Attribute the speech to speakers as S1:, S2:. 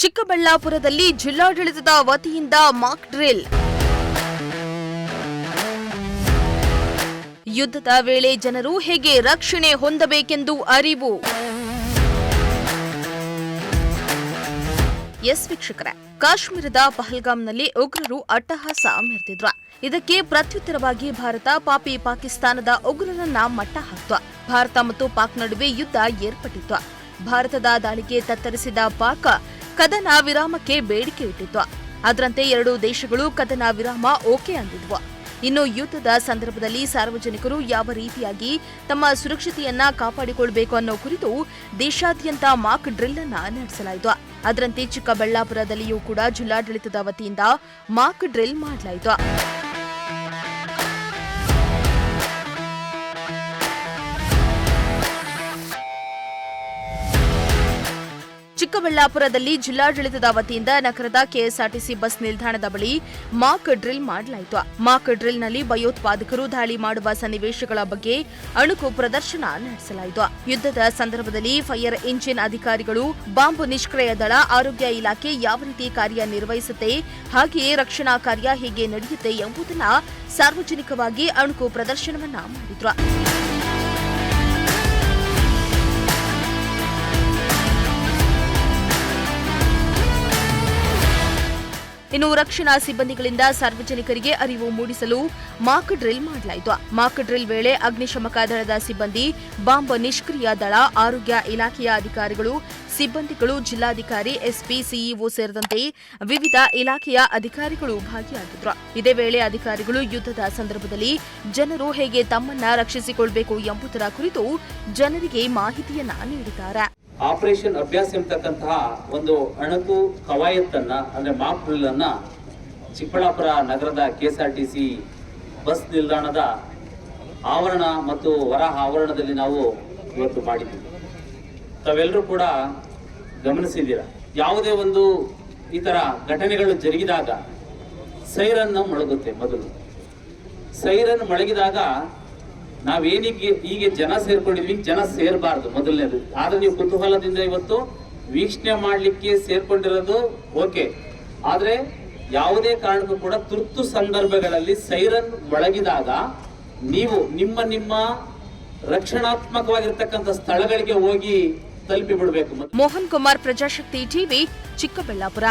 S1: ಚಿಕ್ಕಬಳ್ಳಾಪುರದಲ್ಲಿ ಜಿಲ್ಲಾಡಳಿತದ ವತಿಯಿಂದ ಮಾಕ್ ಡ್ರಿಲ್. ಯುದ್ಧದ ವೇಳೆ ಜನರು ಹೇಗೆ ರಕ್ಷಣೆ ಹೊಂದಬೇಕೆಂದು ಅರಿವು. ವೀಕ್ಷಕರೇ, ಕಾಶ್ಮೀರದ ಪಹಲ್ಗಾಮ್ನಲ್ಲಿ ಉಗ್ರರು ಅಟ್ಟಹಾಸ ಮೆರೆದಿದ್ರು. ಇದಕ್ಕೆ ಪ್ರತ್ಯುತ್ತರವಾಗಿ ಭಾರತ ಪಾಕಿಸ್ತಾನದ ಉಗ್ರರನ್ನ ಮಟ್ಟ ಹಾಕಿತು. ಭಾರತ ಮತ್ತು ಪಾಕ್ ನಡುವೆ ಯುದ್ಧ ಏರ್ಪಟ್ಟಿತ್ತು. ಭಾರತದ ದಾಳಿಗೆ ತತ್ತರಿಸಿದ ಪಾಕ್ ಕದನ ವಿರಾಮಕ್ಕೆ ಬೇಡಿಕೆ ಇಟ್ಟಿತ್ತು. ಅದರಂತೆ ಎರಡೂ ದೇಶಗಳು ಕದನ ವಿರಾಮ ಓಕೆ ಅಂದಿದ್ವು. ಇನ್ನು ಯುದ್ಧದ ಸಂದರ್ಭದಲ್ಲಿ ಸಾರ್ವಜನಿಕರು ಯಾವ ರೀತಿಯಾಗಿ ತಮ್ಮ ಸುರಕ್ಷತೆಯನ್ನ ಕಾಪಾಡಿಕೊಳ್ಳಬೇಕು ಅನ್ನೋ ಕುರಿತು ದೇಶಾದ್ಯಂತ ಮಾಕ್ ಡ್ರಿಲ್ ಅನ್ನ ನಡೆಸಲಾಯಿತು. ಅದರಂತೆ ಚಿಕ್ಕಬಳ್ಳಾಪುರದಲ್ಲಿಯೂ ಕೂಡ ಜಿಲ್ಲಾಡಳಿತದ ವತಿಯಿಂದ ಮಾಕ್ ಡ್ರಿಲ್ ಮಾಡಲಾಯಿತು. ಚಿಕ್ಕಬಳ್ಳಾಪುರದಲ್ಲಿ ಜಿಲ್ಲಾಡಳಿತದ ವತಿಯಿಂದ ನಗರದ ಕೆಎಸ್ಆರ್ಟಿಸಿ ಬಸ್ ನಿಲ್ದಾಣದ ಬಳಿ ಮಾಕ್ ಡ್ರಿಲ್ ಮಾಡಲಾಯಿತು. ಮಾಕ್ ಡ್ರಿಲ್ನಲ್ಲಿ ಭಯೋತ್ಪಾದಕರು ದಾಳಿ ಮಾಡುವ ಸನ್ನಿವೇಶಗಳ ಬಗ್ಗೆ ಅಣುಕು ಪ್ರದರ್ಶನ ನಡೆಸಲಾಯಿತು. ಯುದ್ಧದ ಸಂದರ್ಭದಲ್ಲಿ ಫೈರ್ ಇಂಜಿನ್ ಅಧಿಕಾರಿಗಳು, ಬಾಂಬ್ ನಿಷ್ಕ್ರಿಯ ದಳ, ಆರೋಗ್ಯ ಇಲಾಖೆ ಯಾವ ರೀತಿ ಕಾರ್ಯನಿರ್ವಹಿಸುತ್ತೆ, ಹಾಗೆಯೇ ರಕ್ಷಣಾ ಕಾರ್ಯ ಹೇಗೆ ನಡೆಯುತ್ತೆ ಎಂಬುದನ್ನು ಸಾರ್ವಜನಿಕವಾಗಿ ಅಣುಕು ಪ್ರದರ್ಶನವನ್ನ ಮಾಡಿದ್ರು. ಇನ್ನು ರಕ್ಷಣಾ ಸಿಬ್ಬಂದಿಗಳಿಂದ ಸಾರ್ವಜನಿಕರಿಗೆ ಅರಿವು ಮೂಡಿಸಲು ಮಾಕ್ ಡ್ರಿಲ್ ಮಾಡಲಾಯಿತು. ಮಾಕ್ ಡ್ರಿಲ್ ವೇಳೆ ಅಗ್ನಿಶಮಕ ದಳದ ಸಿಬ್ಬಂದಿ, ಬಾಂಬ್ ನಿಷ್ಕ್ರಿಯ ದಳ, ಆರೋಗ್ಯ ಇಲಾಖೆಯ ಅಧಿಕಾರಿಗಳು, ಸಿಬ್ಬಂದಿಗಳು, ಜಿಲ್ಲಾಧಿಕಾರಿ, ಎಸ್ಪಿ, ಸಿಇಒ ಸೇರಿದಂತೆ ವಿವಿಧ ಇಲಾಖೆಯ ಅಧಿಕಾರಿಗಳು ಭಾಗಿಯಾಗಿದ್ದರು. ಇದೇ ವೇಳೆ ಅಧಿಕಾರಿಗಳು ಯುದ್ಧದ ಸಂದರ್ಭದಲ್ಲಿ ಜನರು ಹೇಗೆ ತಮ್ಮನ್ನ ರಕ್ಷಿಸಿಕೊಳ್ಳಬೇಕು ಎಂಬುದರ ಕುರಿತು ಜನರಿಗೆ ಮಾಹಿತಿಯನ್ನ ನೀಡಿದ್ದಾರೆ.
S2: ಆಪರೇಷನ್ ಅಭ್ಯಾಸ ಎಂಬತಕ್ಕಂತಹ ಒಂದು ಅಣಕು ಕವಾಯತ್ತನ್ನ ಅಂದ್ರೆ ಮಾಕ್ ಡ್ರಿಲ್ ಅನ್ನ ಚಿಕ್ಕಬಳ್ಳಾಪುರ ನಗರದ ಕೆಎಸ್ಆರ್ಟಿಸಿ ಬಸ್ ನಿಲ್ದಾಣದ ಆವರಣ ಮತ್ತು ಹೊರ ಆವರಣದಲ್ಲಿ ನಾವು ಇವತ್ತು ಮಾಡಿದ್ದೀವಿ. ತಾವೆಲ್ಲರೂ ಕೂಡ ಗಮನಿಸಿದ್ದೀರ, ಯಾವುದೇ ಒಂದು ಈ ತರ ಘಟನೆಗಳು ಜರುಗಿದಾಗ ಸೈರನ್ ಮೊಳಗುತ್ತೆ. ಮೊದಲು ಸೈರನ್ ಮೊಳಗಿದಾಗ ನಾವೇನಿಗೆ ಹೀಗೆ ಜನ ಸೇರ್ಕೊಂಡಿದ್ವಿ, ಜನ ಸೇರಬಾರ್ದು ಮೊದಲನೇದು. ಆದ್ರೆ ನೀವು ಕುತೂಹಲದಿಂದ ಇವತ್ತು ವೀಕ್ಷಣೆ ಮಾಡ್ಲಿಕ್ಕೆ ಸೇರ್ಕೊಂಡಿರೋದು ಓಕೆ, ಆದ್ರೆ ಯಾವುದೇ ಕಾರಣಕ್ಕೂ ಕೂಡ ತುರ್ತು ಸಂದರ್ಭಗಳಲ್ಲಿ ಸೈರನ್ ಮೊಳಗಿದಾಗ ನೀವು ನಿಮ್ಮ ರಕ್ಷಣಾತ್ಮಕವಾಗಿರ್ತಕ್ಕಂಥ ಸ್ಥಳಗಳಿಗೆ ಹೋಗಿ ತಲುಪಿ ಬಿಡಬೇಕು.
S1: ಮೋಹನ್ ಕುಮಾರ್, ಪ್ರಜಾಶಕ್ತಿ ಟಿವಿ, ಚಿಕ್ಕಬಳ್ಳಾಪುರ.